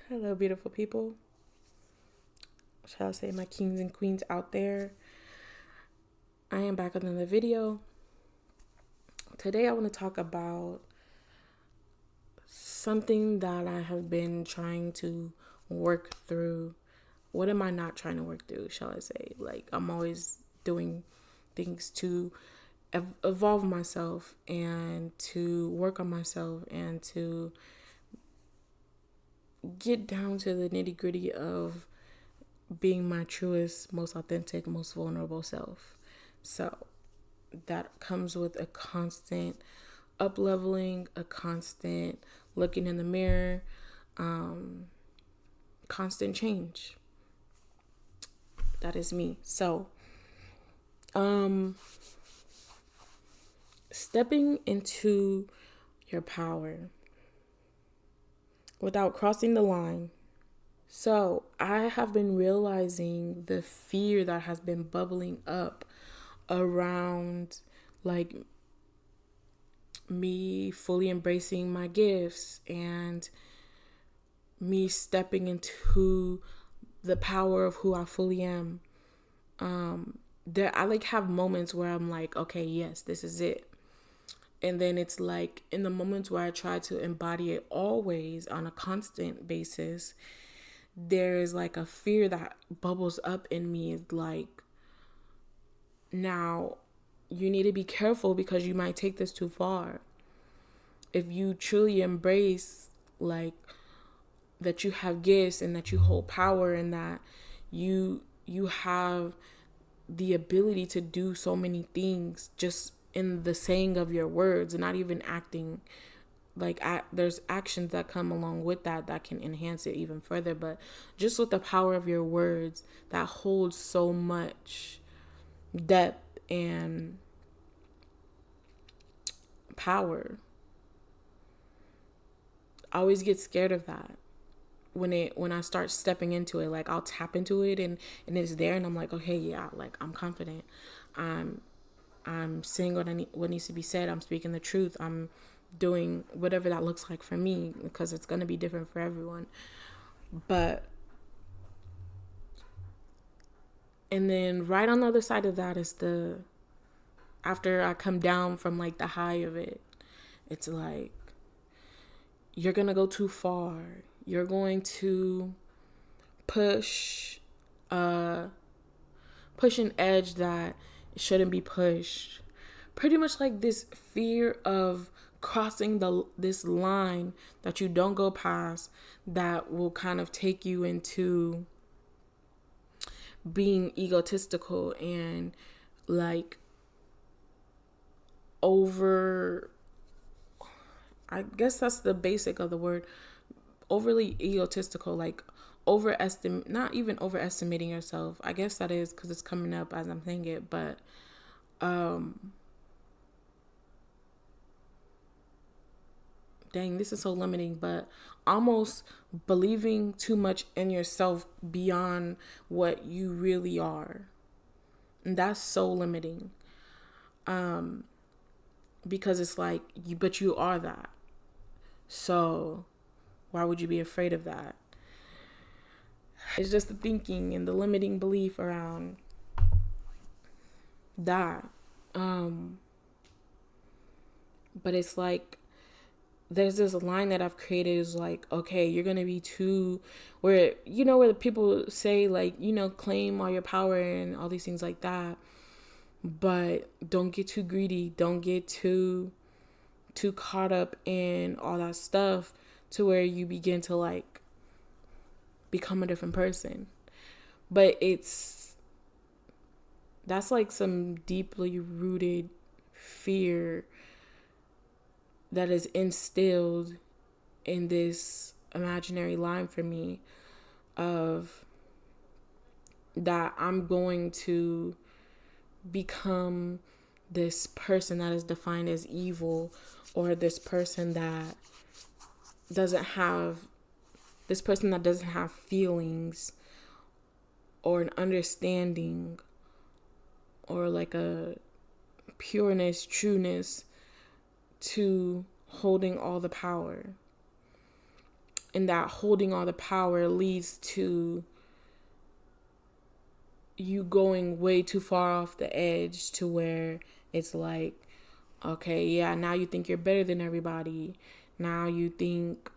Hello, beautiful people. Shall I say my kings and queens out there? I am back with another video. Today I want to talk about something that I have been trying to work through. What am I not trying to work through, shall I say? Like, I'm always doing things to evolve myself and to work on myself and to get down to the nitty gritty of being my truest, most authentic, most vulnerable self. So that comes with a constant up leveling, a constant looking in the mirror, constant change. That is me. So, stepping into your power without crossing the line. So, I have been realizing the fear that has been bubbling up around like me fully embracing my gifts and me stepping into the power of who I fully am. There I like have moments where I'm like, okay, yes, this is it. And then it's like in the moments where I try to embody it always on a constant basis, there's like a fear that bubbles up in me. It's like, now you need to be careful because you might take this too far. If you truly embrace like that you have gifts and that you hold power and that you have the ability to do so many things just in the saying of your words and not even acting, like there's actions that come along with that can enhance it even further, but just with the power of your words that holds so much depth and power. I always get scared of that when I start stepping into it. Like, I'll tap into it and it's there and I'm like, okay, yeah, like I'm confident. I'm I'm saying what needs to be said. I'm speaking the truth. I'm doing whatever that looks like for me, because it's going to be different for everyone. But and then right on the other side of that is the after I come down from like the high of it, it's like you're going to go too far. You're going to push uh push an edge that shouldn't be pushed. Pretty much like this fear of crossing this line that you don't go past, that will kind of take you into being egotistical and like over, I guess that's the basic of the word, overly egotistical, like overestimate, not even overestimating yourself. I guess that is because it's coming up as I'm saying it, but dang, this is so limiting, but almost believing too much in yourself beyond what you really are. And that's so limiting. Because it's like but you are that. So why would you be afraid of that? It's just the thinking and the limiting belief around that. But it's like there's this line that I've created is like, okay, you're gonna be too, where where the people say like, claim all your power and all these things like that, but don't get too greedy, don't get too caught up in all that stuff to where you begin to like become a different person. But that's like some deeply rooted fear that is instilled in this imaginary line for me of that I'm going to become this person that is defined as evil, or this person that doesn't have feelings or an understanding or like a pureness, trueness to holding all the power. and that holding all the power leads to you going way too far off the edge to where it's like, okay, yeah, now you think you're better than everybody. Now you think,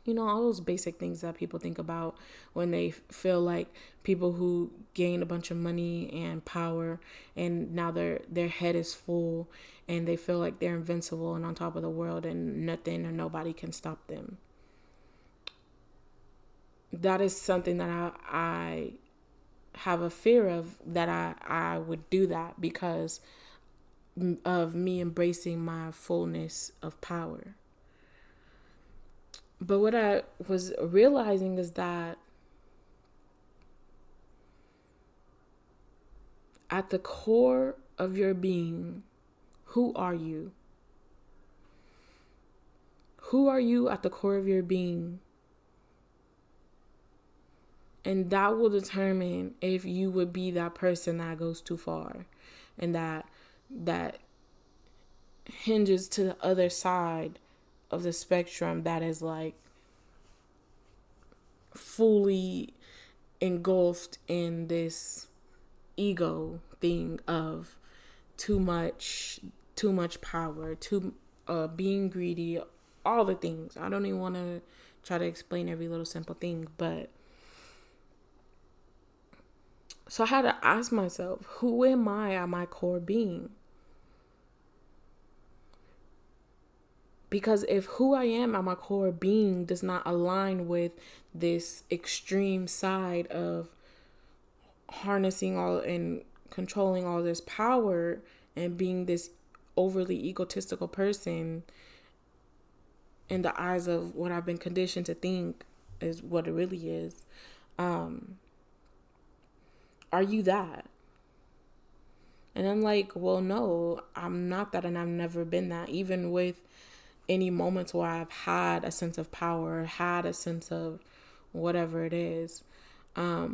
all those basic things that people think about when they feel like people who gain a bunch of money and power, and now their head is full and they feel like they're invincible and on top of the world and nothing or nobody can stop them. That is something that I have a fear of, that I would do that because of me embracing my fullness of power. But what I was realizing is that at the core of your being, who are you? Who are you at the core of your being? And that will determine if you would be that person that goes too far and that hinges to the other side of the spectrum, that is like fully engulfed in this ego thing of too much power, being greedy, all the things. I don't even want to try to explain every little simple thing, but so I had to ask myself, who am I at my core being? Because if who I am at my core being does not align with this extreme side of harnessing all and controlling all this power and being this overly egotistical person in the eyes of what I've been conditioned to think is what it really is, are you that? And I'm like, well, no, I'm not that, and I've never been that. Even with any moments where I've had a sense of power, had a sense of whatever it is, at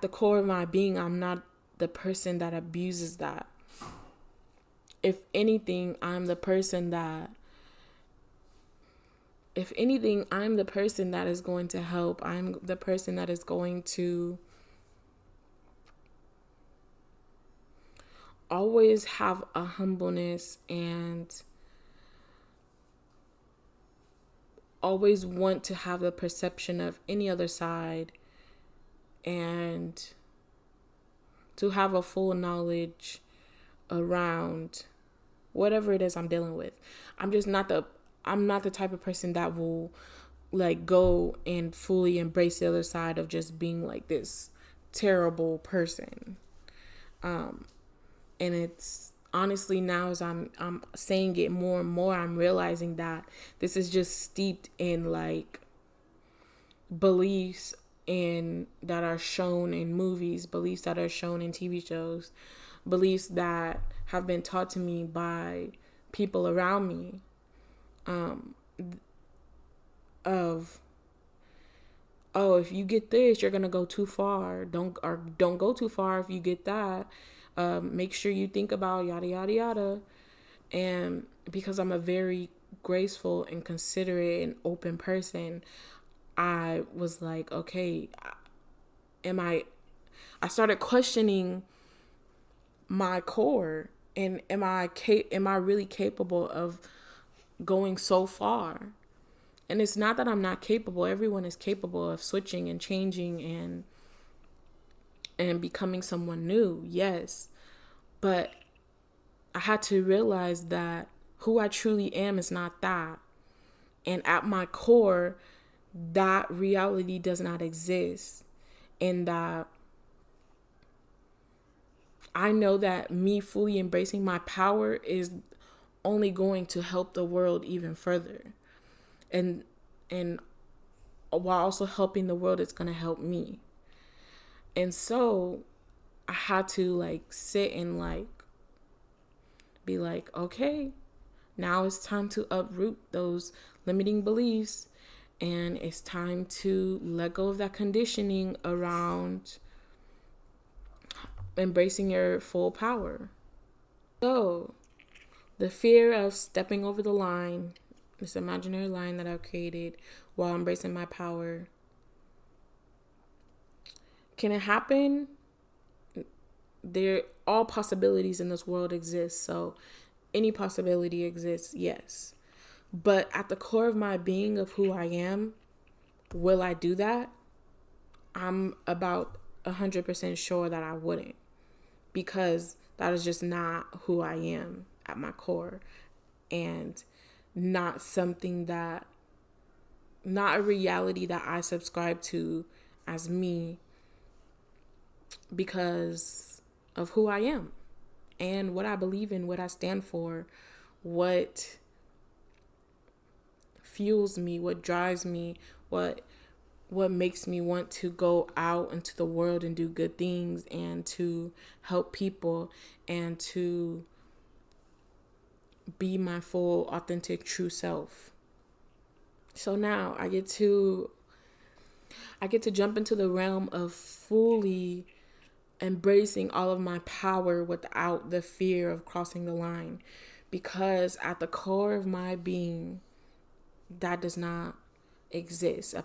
the core of my being, I'm not the person that abuses that. If anything, I'm the person that is going to help. I'm the person that is going to always have a humbleness and always want to have the perception of any other side and to have a full knowledge around whatever it is I'm dealing with. I'm not the type of person that will like go and fully embrace the other side of just being like this terrible person. And it's honestly, now as I'm saying it more and more, I'm realizing that this is just steeped in like beliefs that are shown in movies, beliefs that are shown in TV shows, beliefs that have been taught to me by people around me, of, oh, if you get this, you're gonna go too far. Don't go too far if you get that. Make sure you think about yada yada yada. And because I'm a very graceful and considerate and open person, I was like, okay, I started questioning my core, and am I really capable of going so far? And it's not that I'm not capable. Everyone is capable of switching and changing and becoming someone new. Yes. But I had to realize that who I truly am is not that. And at my core, that reality does not exist. And that I know that me fully embracing my power is only going to help the world even further. And while also helping the world, it's going to help me. And so I had to like sit and like be like, okay, now it's time to uproot those limiting beliefs, and it's time to let go of that conditioning around embracing your full power. So the fear of stepping over the line, this imaginary line that I've created while embracing my power. Can it happen? All possibilities in this world exist. So any possibility exists, yes. But at the core of my being, of who I am, will I do that? I'm about 100% sure that I wouldn't, because that is just not who I am at my core, and not a reality that I subscribe to as me, because of who I am and what I believe in, what I stand for, what fuels me, what drives me, what makes me want to go out into the world and do good things and to help people and to be my full, authentic, true self. So now I get to jump into the realm of fully embracing all of my power without the fear of crossing the line, because at the core of my being, that does not exist. A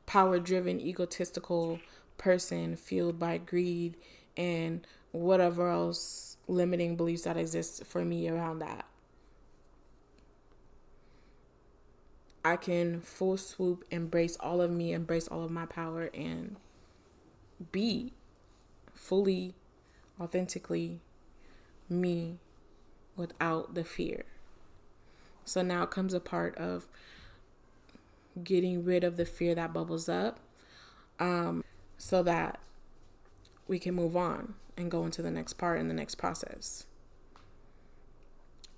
power-driven, egotistical person fueled by greed and whatever else limiting beliefs that exist for me around that. I can full swoop embrace all of me, embrace all of my power, and be fully, authentically me without the fear. So now comes a part of getting rid of the fear that bubbles up, so that we can move on and go into the next part and the next process.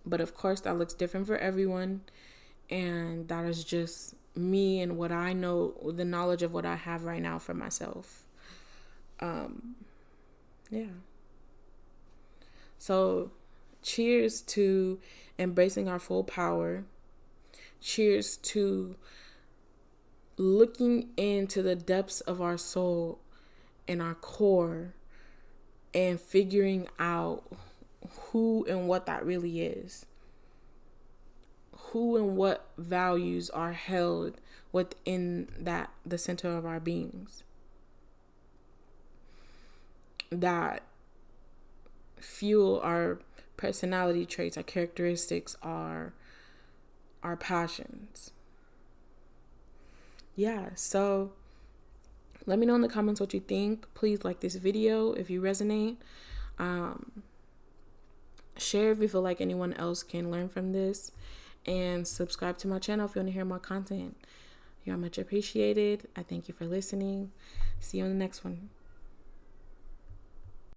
But of course, that looks different for everyone. And that is just me and what I know, the knowledge of what I have right now for myself. Yeah. So cheers to embracing our full power. Cheers to looking into the depths of our soul and our core and figuring out who and what that really is. Who and what values are held within the center of our beings that fuel our personality traits, our characteristics, our passions. Yeah, so let me know in the comments what you think. Please like this video if you resonate. Share if you feel like anyone else can learn from this. And subscribe to my channel if you want to hear more content. You are much appreciated. I thank you for listening. See you on the next one.